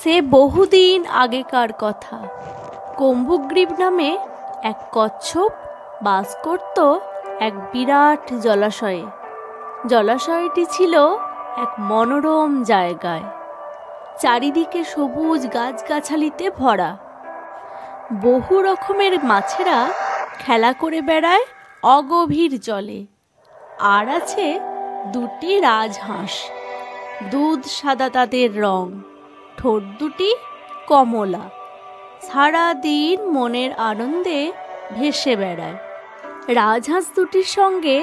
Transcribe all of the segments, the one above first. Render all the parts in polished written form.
সে বহুদিন আগেকার কথা। কুম্ভগ্রীব নামে এক কচ্ছপ বাস করত এক বিরাট জলাশয়ে। জলাশয়টি ছিল এক মনোরম জায়গায়, চারিদিকে সবুজ গাছগাছালিতে ভরা। বহু রকমের মাছেরা খেলা করে বেড়ায় অগভীর জলে। আর আছে দুটি রাজহাঁস, দুধ সাদা তাদের রং, ঠোঁট দুটি কমলা, সারাদিন মনের আনন্দে ভেসে বেড়ায়। রাজহাঁস দুটির সঙ্গে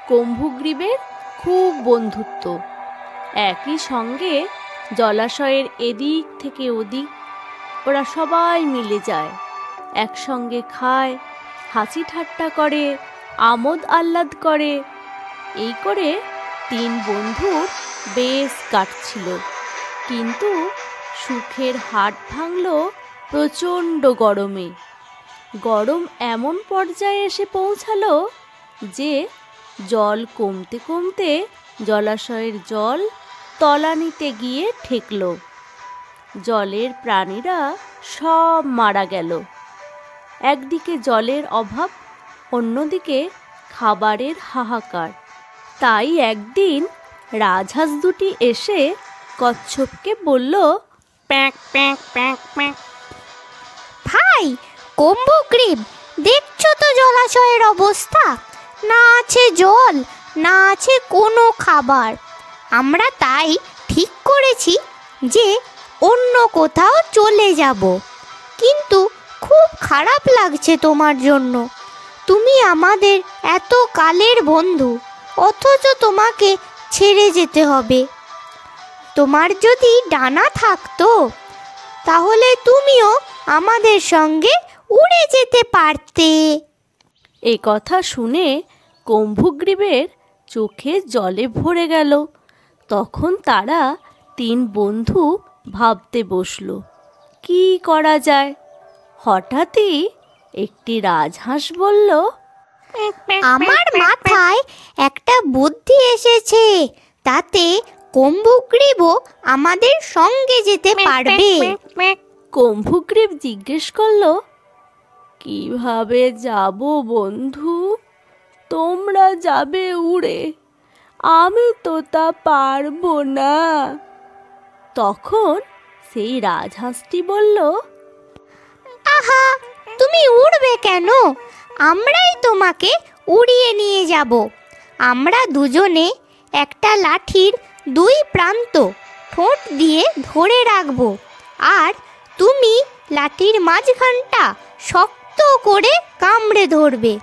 কুম্ভগ্রীবের খুব বন্ধুত্ব। একই সঙ্গে জলাশয়ের এদিক থেকে ওদিক ওরা সবাই মিলে যায়, একসঙ্গে খায়, হাসি ঠাট্টা করে, আমোদ আহ্লাদ করে। এই করে তিন বন্ধুর বেশ কাটছিল। কিন্তু সুখের হাট ভাঙল প্রচণ্ড গরমে। গরম এমন পর্যায়ে এসে পৌঁছালো যে জল কমতে কমতে জলাশয়ের জল তলানিতে গিয়ে ঠেকল। জলের প্রাণীরা সব মারা গেল। একদিকে জলের অভাব, অন্যদিকে খাবারের হাহাকার। তাই একদিন রাজহাঁস দুটি এসে কচ্ছপকে বলল, প্যাঁক প্যাঁক প্যাঁক প্যাঁক। ভাই কুম্ভগ্রীব, দেখছো তো জলাশয়ের অবস্থা? না আছে জল, না আছে কোনো খাবার। আমরা তাই ঠিক করেছি যে অন্য কোথাও চলে যাব। কিন্তু খুব খারাপ লাগছে তোমার জন্য। তুমি আমাদের এত কালের বন্ধু, অথচ তোমাকে ছেড়ে যেতে হবে। তোমার যদি ডানা থাকতো তাহলে তুমিও আমাদের সঙ্গে উড়ে যেতে পারতে। এই কথা শুনে কুম্ভগ্রীবের চোখে জলে ভরে গেল। তখন তারা তিন বন্ধু ভাবতে বসল, কি করা যায়। হঠাৎই একটি রাজহাঁস বলল, আমার মাথায় একটা বুদ্ধি এসেছে, তাতে কুম্ভগ্রীবও আমাদের সঙ্গে যেতে পারবে। কুম্ভগ্রীব জিজ্ঞেস করলো, কিভাবে যাব বন্ধু? তোমরা যাবে উড়ে, আমি তো তা পারবো না। তখন সেই রাজহাঁসটি বলল, আহা, তুমি উড়বে কেন? আমরাই তোমাকে উড়িয়ে নিয়ে যাব। আমরা দুজনে একটা লাঠির দুই প্রান্ত ঠোঁট দিয়ে ধরে রাখব, আর তুমি লাঠির মাঝখানটা শক্ত করে কামড়ে ধরবে।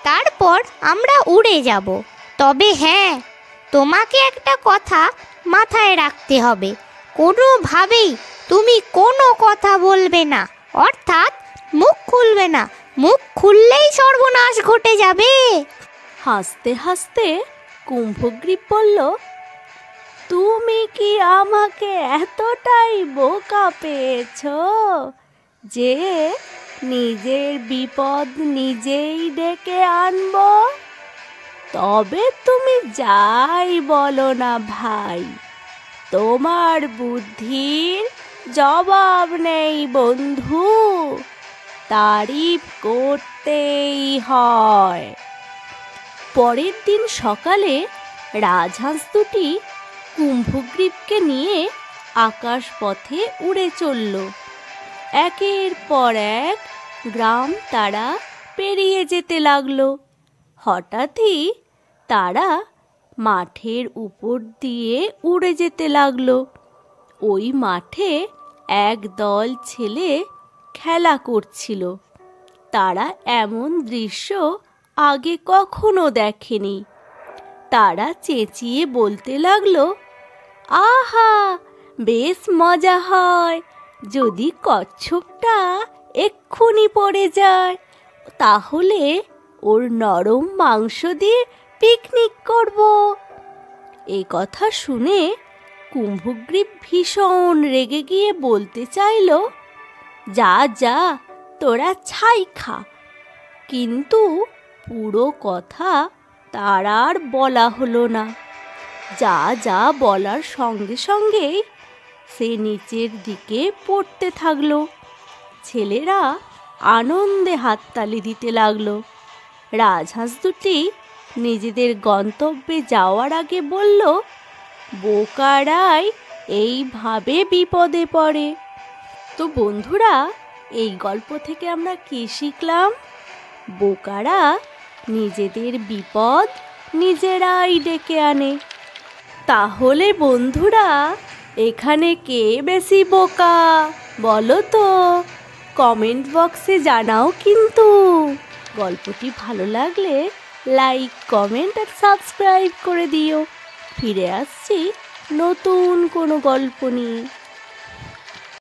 তারপর আমরা উড়ে যাব। তবে হ্যাঁ, তোমাকে একটা কথা মাথায় রাখতে হবে, কোনোভাবেই তুমি কোনো কথা বলবে না, অর্থাৎ মুখ খুলবে না। মুখ খুললেই সর্বনাশ ঘটে যাবে। হাসতে হাসতে কুম্ভগ্রীব বলল, তুমি কি আমাকে এতটাই বোকা পেয়েছ যে নিজের বিপদ নিজেই ডেকে আনব? তবে তুমি যাই বলো না ভাই, তোমার বুদ্ধির জবাব নেই বন্ধু, তারিফ করতেই হয়। পরের দিন সকালে রাজহাঁস দুটি কুম্ভগ্রীবকে নিয়ে আকাশ পথে উড়ে চলল। একের পর এক গ্রাম তারা পেরিয়ে যেতে লাগলো। হঠাৎই তারা মাঠের উপর দিয়ে উড়ে যেতে লাগলো। ওই মাঠে এক দল ছেলে খেলা করছিল। তারা এমন দৃশ্য আগে কখনো দেখেনি। তারা চেঁচিয়ে বলতে লাগলো, আহা, বেশ মজা হয়। যদি কচ্ছপটা এক্ষুনি পড়ে যায়, তাহলে ওর নরম মাংস দিয়ে পিকনিক করব। এই কথা শুনে কুম্ভগ্রীব ভীষণ রেগে গিয়ে বলতে চাইল, যা যা, তোরা ছাই খা। কিন্তু পুরো কথা তার আর বলা হলো না। যা যা বলার সঙ্গে সঙ্গেই সে নিচের দিকে পড়তে থাকলো। ছেলেরা আনন্দে হাততালি দিতে লাগলো। রাজহাঁস দুটি নিজেদের গন্তব্যে যাওয়ার আগে বলল, বোকারাই এইভাবে বিপদে পড়ে। তো বন্ধুরা, এই গল্প থেকে আমরা কি শিখলাম? বোকারা নিজেদের বিপদ নিজেরাই ডেকে আনে। তাহলে বন্ধুরা, এখানে কে বেশি বোকা বলো তো? কমেন্ট বক্সে জানাও কিন্তু। গল্পটি ভালো লাগলে লাইক, কমেন্ট আর সাবস্ক্রাইব করে দিও। ফিরে আসছি নতুন কোনো গল্প নিয়ে।